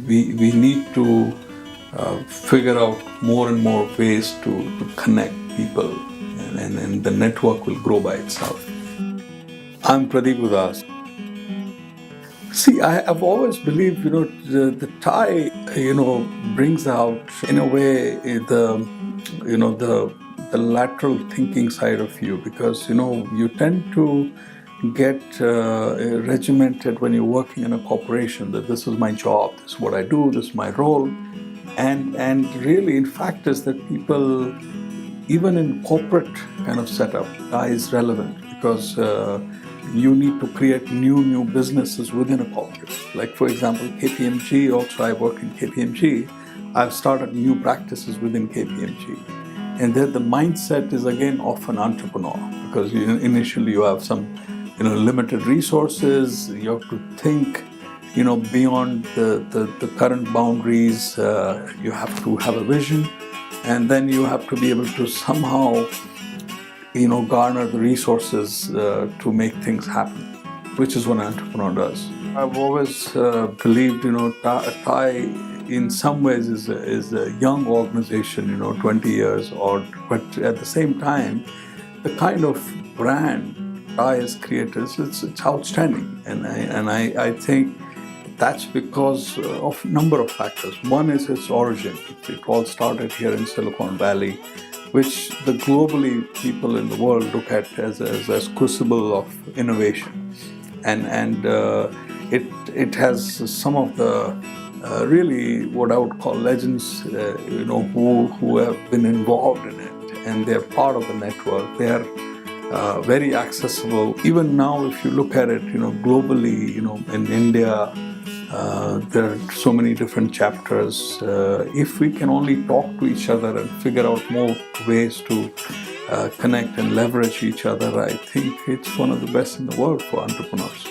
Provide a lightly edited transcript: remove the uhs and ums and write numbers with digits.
we need to figure out more and more ways to connect people, and the network will grow by itself. I'm Pradeep Udhas. See, I've always believed, the TiE, brings out, in a way, the lateral thinking side of you, because, you tend to get regimented when you're working in a corporation, that this is my job, this is what I do, this is my role. And really, in fact, is that people, even in corporate kind of setup, TiE is relevant, because you need to create new businesses within a corporate. Like, for example, KPMG, also I work in KPMG, I've started new practices within KPMG. And there the mindset is again of an entrepreneur, because initially you have some limited resources, you have to think beyond the current boundaries, you have to have a vision, and then you have to be able to somehow garner the resources to make things happen, which is what an entrepreneur does. I've always believed, TiE in some ways is a young organization, 20 years old, but at the same time, the kind of brand TiE has created, it's outstanding, and I think that's because of a number of factors. One is its origin. It all started here in Silicon Valley, which the globally people in the world look at as crucible of innovation, and it has some of the really what I would call legends, who have been involved in it, and they're part of the network. They are very accessible. Even now, if you look at it, globally, in India, there are so many different chapters. If we can only talk to each other and figure out more ways to connect and leverage each other, I think it's one of the best in the world for entrepreneurs.